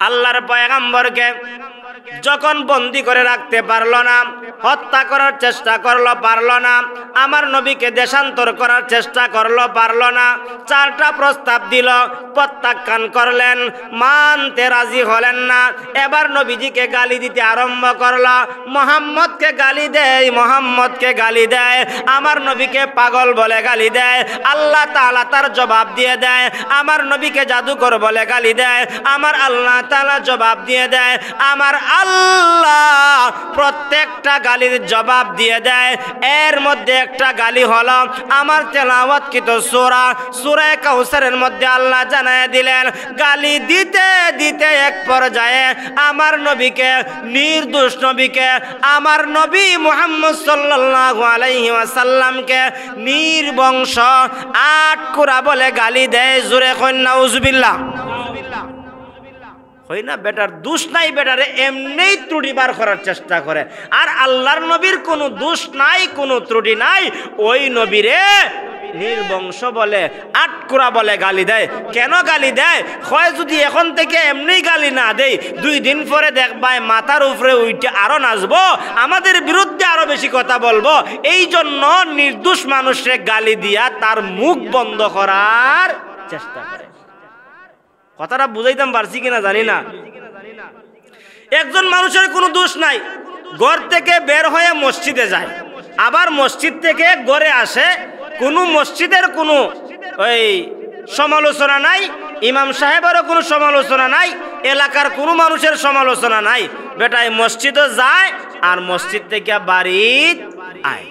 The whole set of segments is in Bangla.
আল্লাহর পয়গম্বরকে যখন বন্দী করে রাখতে পারলো না, হত্যা করার চেষ্টা করলো, পারলো না। আমার নবীকে দেশান্তর করার চেষ্টা করলো, পারলো না। 4টা প্রস্তাব দিল, প্রত্যাখ্যান করলেন, মানতে রাজি হলেন না। এবার নবীজিকে গালি দিতে আরম্ভ করলো। মোহাম্মদকে গালি দেয়, মোহাম্মদকে গালি দেয়, আমার নবীকে পাগল বলে গালি দেয়। আল্লাহ তাআলা তার জবাব দিয়ে দেয়। আমার নবীকে জাদুকর বলে গালি দেয়, আমার আল্লাহ তাআলা জবাব দিয়ে দেয়। আমার আল্লাহ প্রত্যেকটা গালির জবাব দিয়ে দেয়। এর মধ্যে একটা গালি হলো আমার তেলাওয়াতকৃত সূরা কাউসারের মধ্যে আল্লাহ জানায় দিলেন, গালি দিতে দিতে এক পর্যায়ে আমার নবীকে, নির্দোষ নবীকে, আমার নবী মুহাম্মদ সাল্লাল্লাহু আলাইহি ওয়াসাল্লামকে নির্বংশ 8 কুরা বলে গালি দেয়। জোরে কই নাউজুবিল্লাহ। হয় না, বেটার দোষ নাই, বেটারে এমনিই ত্রুটি বার করার চেষ্টা করে। আর আল্লাহর নবীর কোনো দোষ নাই, কোনো ত্রুটি নাই, ওই নবীরে নির্বংশ বলে 8 কুরা বলে গালি দেয়। কেন গালি দেয়? হয় যদি এখন থেকে এমনি গালি না দেই, 2 দিন পরে দেখবাই মাথার উপরে উঠে আরো নাচবো, আমাদের বিরুদ্ধে আরো বেশি কথা বলবো। এই জন্য নির্দোষ মানুষে গালি দিয়া তার মুখ বন্ধ করার চেষ্টা করে। কথাটা বুঝাইতাম পারছি কিনা জানি না। একজন মানুষের কোনো দোষ নাই, ঘর থেকে বের হয়ে মসজিদে যায়, আবার মসজিদ থেকে ঘরে আসে, কোনো মসজিদের কোনো ওই সমালোচনা নাই, ইমাম সাহেবেরও কোনো সমালোচনা নাই, এলাকার কোনো মানুষের সমালোচনা নাই। বেটাই মসজিদও যায় আর মসজিদ থেকে বাড়ি আয়,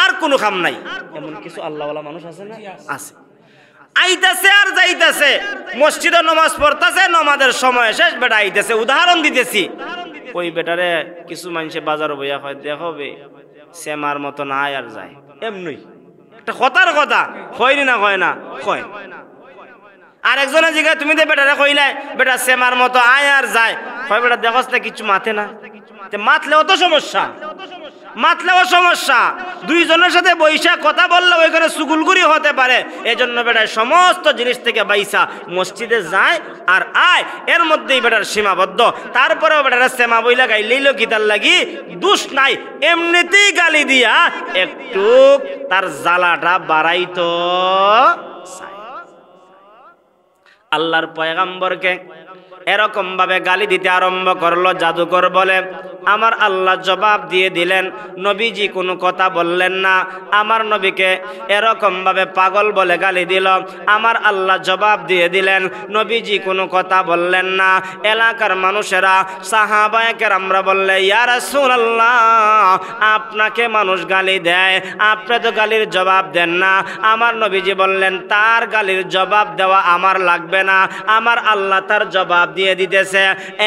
আর কোনো কাম নাই। এমন কিছু আল্লাহওয়ালা মানুষ আছে না? আছে। আইতাছে আর যাইতাছে, মসজিদে নামাজ পড়তাছে, নামাজের সময় শেষ, বেটা আইতাছে। উদাহরণ দিতেছি, ওই বেটারে কিছু মানুষে বাজার বইয়া হয়, দেখবে সেমার মতো না আয় আর যায়, এমনি একটা কথার কথা হয়নি না, হয় না, হয়। আর একজনের জিজ্ঞাসা, তুমি তো বেটারে কইলাই বেটা সেমার মতো আয় আর যায়, হয় বেটা দেখস না কিছু মাথে না, মাতলেও তো সমস্যা, মাতলেও সমস্যা। 2 জনের সাথে বৈশা কথা বললে ওইখানে সুগুলগুড়ি হতে পারে। এজন্য বেটার সমস্ত জিনিস থেকে বাইসা মসজিদে যায় আর আয়, এর মধ্যেই বেটার সীমাবদ্ধ। তারপরেও বেটার সেমা বইলা গাইলেই গীতার লাগি দোষ নাই, এমনিতেই গালি দিয়া একটু তার জ্বালাটা বাড়াইতো। আল্লাহর পয়গম্বরকে এরকম ভাবে গালি দিতে আরম্ভ করলো, জাদুকর বলে। আমার আল্লাহ জবাব দিয়ে দিলেন, নবীজি কোনো কথা বললেন না। আমার নবীকে এরকম ভাবে পাগল বলে গালি দিল, আমার আল্লাহ জবাব দিয়ে দিলেন, নবীজি কোনো কথা বললেন না। এলাকার মানুষেরা, সাহাবায়ে কেরামরা বললে, ইয়া রাসূলুল্লাহ, আপনাকে মানুষ গালি দেয়, আপনি তো গালির জবাব দেন না। আমার নবীজি বললেন, তার গালির জবাব দেওয়া আমার লাগবে না, আমার আল্লাহ তার জবাব দিয়ে দিতেছে।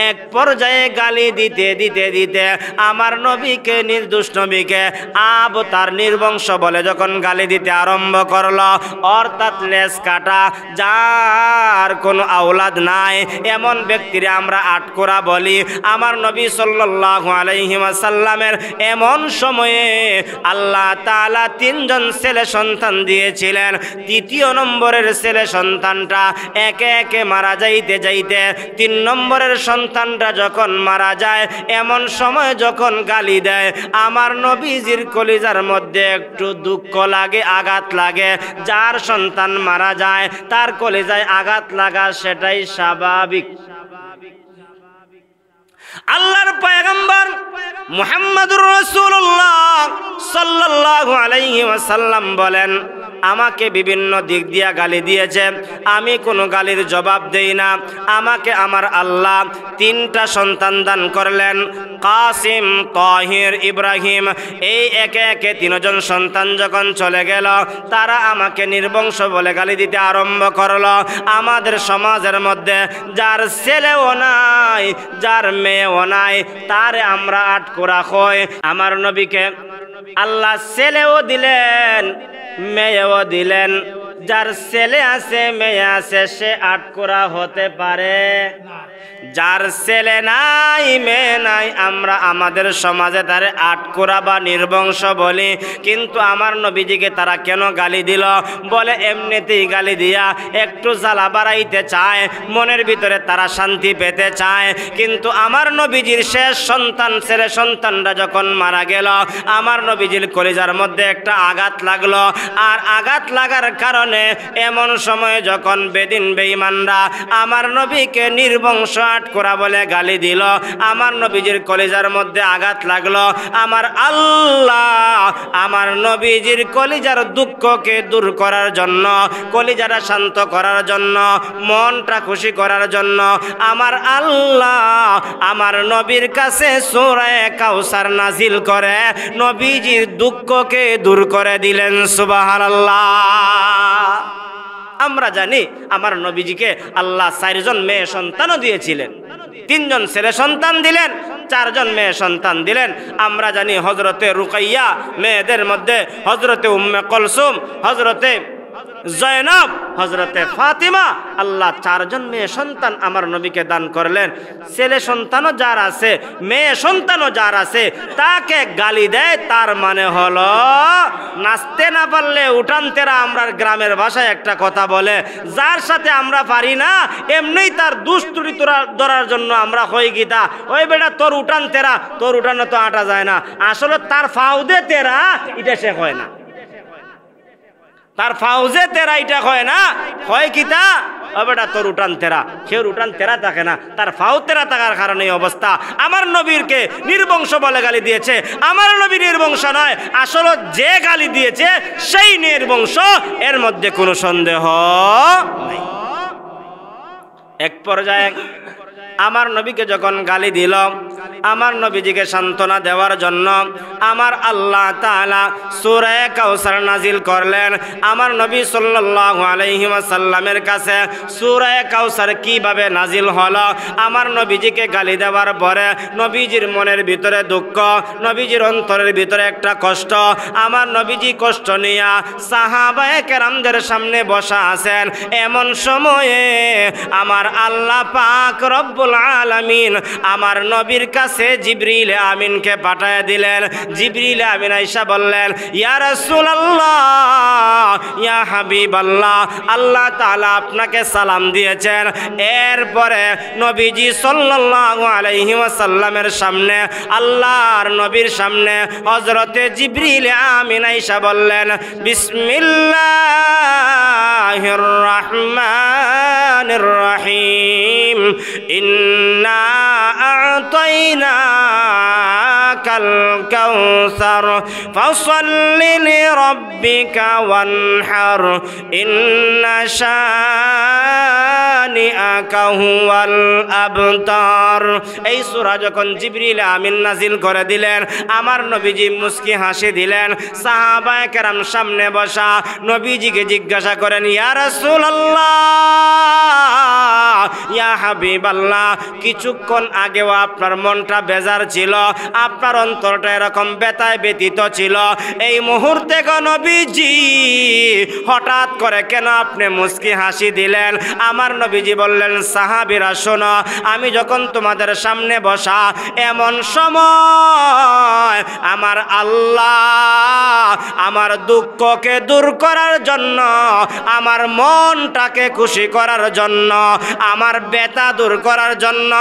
এক পর্যায়ে গালি দিতে দিতে দিতে আমার নবীকে, নির্দোষ নবীকে তার নির্বংশ বলে যখন গালি দিতে আরম্ভ করলো, অর্থাৎ লেজ কাটা, যার কোনো আওলাদ নাই, এমন ব্যক্তিরে আমরা 8 কুরা বলি। আমার নবী সাল্লাল্লাহু আলাইহি ওয়াসাল্লামের এমন সময়ে আল্লাহ তাআলা 3 জন ছেলে সন্তান দিয়েছিলেন। 3য় নম্বরের ছেলে সন্তানটা একে একে মারা যাইতে যাইতে 3 নম্বরের সন্তানটা যখন মারা যায়, এমন সময় যখন গালি দেয়, আমার নবীজির কলিজার মধ্যে একটু দুঃখ লাগে, আঘাত লাগে। যার সন্তান মারা যায় তার কলিজায় আঘাত লাগা সেটাই স্বাভাবিক। আল্লাহর পয়গম্বর মুহাম্মদুর রাসূলুল্লাহ সাল্লাল্লাহু আলাইহি ওয়াসাল্লাম বলেন, আমাকে বিভিন্ন দিক দিয়া গালি দিয়েছে, আমি কোনো গালির জবাব দেই না। আমাকে আমার আল্লাহ 3টা সন্তান দান করলেন, কাসিম, তাহির, ইব্রাহিম। এই একে একে 3 জন সন্তান যখন চলে গেল, তারা আমাকে নির্বংশ বলে গালি দিতে আরম্ভ করলো। আমাদের সমাজের মধ্যে যার ছেলেও নাই, যার মেয়েও নাই, তারে আমরা 8 কুরা কই। আমার নবীকে আল্লাহ ছেলেও দিলেন, মেয়েও দিলেন, যার ছেলে আছে মেয়ে আছে সে আটকোরা হতে পারে? যার ছেলে নাই মেয়ে নাই আমরা আমাদের সমাজে তারে আটকোরা বা নির্বংশ বলি, কিন্তু আমার নবীজিকে তারা কেন গালি দিল? বলে এমনিতেই গালি দিয়া একটু জ্বালা বাড়াইতে চায়, মনের ভিতরে তারা শান্তি পেতে চায়। কিন্তু আমার নবীজির শেষ সন্তান ছেলে সন্তানরা যখন মারা গেল, আমার নবীজির কলিজার মধ্যে একটা আঘাত লাগলো। আর আঘাত লাগার কারণে এমন সময় যখন বেদিন বেঈমানরা আমার নবীকে নির্বংশ আটকোরা বলে গালি দিল, আমার নবীজির কলিজার মধ্যে আঘাত লাগলো। আমার আল্লাহ আমার নবীজির কলিজার দুঃখকে দূর করার জন্য, কলিজাটা শান্ত করার জন্য, মনটা খুশি করার জন্য আমার আল্লাহ আমার নবীর কাছে সূরা কাউসার নাজিল করে নবীজির দুঃখকে দূর করে দিলেন। সুবহানাল্লাহ। আমরা জানি আমার নবীজিকে আল্লাহ 4 জন মেয়ে সন্তানও দিয়েছিলেন, 3 জন ছেলে সন্তান দিলেন, 4 জন মেয়ে সন্তান দিলেন। আমরা জানি হযরতে রুকাইয়া মেয়েদের মধ্যে হযরতে উম্মে কুলসুম, হযরতে জয়নব, হযরতে ফাতিমা, আল্লাহ 4 জন মেয়ে সন্তান আমার নবীকে দান করলেন। ছেলে সন্তানও যার আছে মেয়ে সন্তানও যার আছে তাকে গালি দেয়, তার মানে হলো নাচতে না পারলে উঠান তেরা। আমরা গ্রামের ভাষায় একটা কথা বলে, যার সাথে আমরা পারি না এমনিই তার দুষ্টুরি ধরার জন্য আমরা হই গীতা, ওই বেটা তোর উঠান তেরা, তোর উঠানো তো আটা যায় না। আসলে তার ফাউদে তেরা এটা সে হয় না, তার ফাউজে তেরা এটা হয় না, হয় কিতা ও বেটা তোর উঠান তেরা, কেউ উঠান তেরা থাকে না, তার ফাউ তেরা থাকার কারণে এই অবস্থা। আমার নবীরকে নির্বংশ বলে গালি দিয়েছে, আমার নবী নির্বংশ নয়, আসলে যে গালি দিয়েছে সেই নির্বংশ, এর মধ্যে কোনো সন্দেহ নাই। এক পর্যায়ে আমার নবীকে যখন গালি দিল, আমার নবীজিকে সান্ত্বনা দেওয়ার জন্য আমার আল্লাহ তাআলা সূরা কাউসার নাজিল করলেন। আমার নবী সাল্লাল্লাহু আলাইহি ওয়াসাল্লামের কাছে সূরা কাউসার কিভাবে নাজিল হলো? আমার নবীজিকে গালি দেওয়ার পরে নবীজির মনের ভিতরে দুঃখ, নবীজির অন্তরের ভিতরে একটা কষ্ট। আমার নবীজি কষ্ট নিয়া সাহাবায়ে কেরামদের সামনে বসা আছেন। এমন সময়ে আমার আল্লাহ পাক রব্বুল আলামিন আমার নবীর কাছে জিবরিল আমিনকে পাঠিয়ে দিলেন। জিবরিল আমিন আয়েশা বললেন, ইয়া রাসূলুল্লাহ, ইয়া হাবিবাল্লাহ, আল্লাহ তাআলা আপনাকে সালাম দিয়েছেন। এরপরে নবীজি সাল্লাল্লাহু আলাইহি ওয়াসাল্লামের সামনে, আল্লাহর নবীর সামনে হযরতে জিবরিল আমিন আয়েশা বললেন, বিসমিল্লাহির রহমানির রহিম, ইন্না আ'তাইনাকাল কাউসার ফাসাল্লি লিরাব্বিকা ওয়ানহার, ইন্না শানিআকা হুয়াল আবতার। এই সূরা যখন জিবরিল আমিন নাজিল করে দিলেন, আমার নবীজি মুস্কি হাসি দিলেন। সাহাবায়ে কেরাম সামনে বসা নবীজিকে জিজ্ঞাসা করেন, ইয়া রাসূলুল্লাহ, ইয়া হাবিবাল্লাহ, কিছুক্ষণ আগেও আপনার মনটা বেজার ছিল, আপনার অন্তরটা এরকম ব্যথায় ব্যথিত ছিল, এই মুহূর্তে গো নবীজি হঠাৎ করে কেন আপনি মুস্কি হাসি দিলেন? আমার নবীজি বললেন, সাহাবীরা শোনো, আমি যখন তোমাদের সামনে বসা এমন সময় আমার আল্লাহ আমার দুঃখকে দূর করার জন্য, আমার মনটাকে খুশি করার জন্য, আমার ব্যথা দূর করার জন্য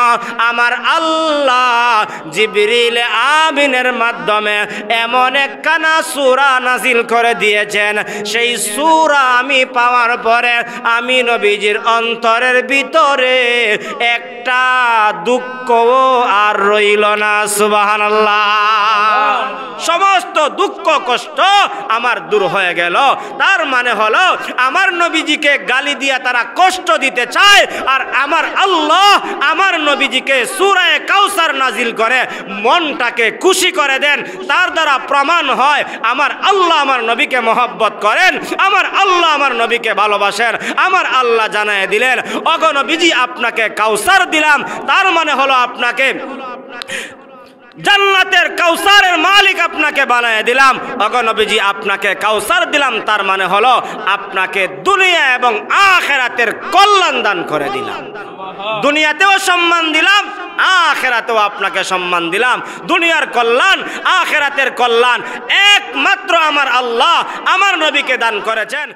আমার আল্লাহ জিবরিল আমিনের মাধ্যমে এমন একখানা সূরা নাজিল করে দিয়েছেন। সেই সূরা আমি পাওয়ার পরে আমি নবীজির অন্তরের ভিতরে একটা দুঃখ আর রইল না। সুবহানাল্লাহ। সমস্ত দুঃখ কষ্ট আমার দূর হয়ে গেল। তার মানে হলো আমার নবীজিকে গালি দিয়া তারা কষ্ট দিতে চায়, আর আমার আল্লাহ আমার নবীজিকে সূরা কাউসার নাজিল করে মনটাকে খুশি করে দেন। তার দ্বারা প্রমাণ হয় আমার আল্লাহ আমার নবীকে মহব্বত করেন, আমার আল্লাহ আমার নবীকে ভালোবাসেন। আমার আল্লাহ জানায় দিলেন, ওগো নবীজি আপনাকে কাউসার দিলাম, তার মানে হলো আপনাকে জান্নাতের কাউসারের মালিক আপনাকে বানায় দিলাম। ওগো নবীজি, আপনাকে কাউসার দিলাম, তার মানে হলো আপনাকে দুনিয়া এবং আখিরাতের কল্যাণ দান করে দিলাম। দুনিয়াতেও সম্মান দিলাম, আখিরাতেও আপনাকে সম্মান দিলাম। দুনিয়ার কল্যাণ, আখিরাতের কল্যাণ একমাত্র আমার আল্লাহ আমার নবীকে দান করেছেন।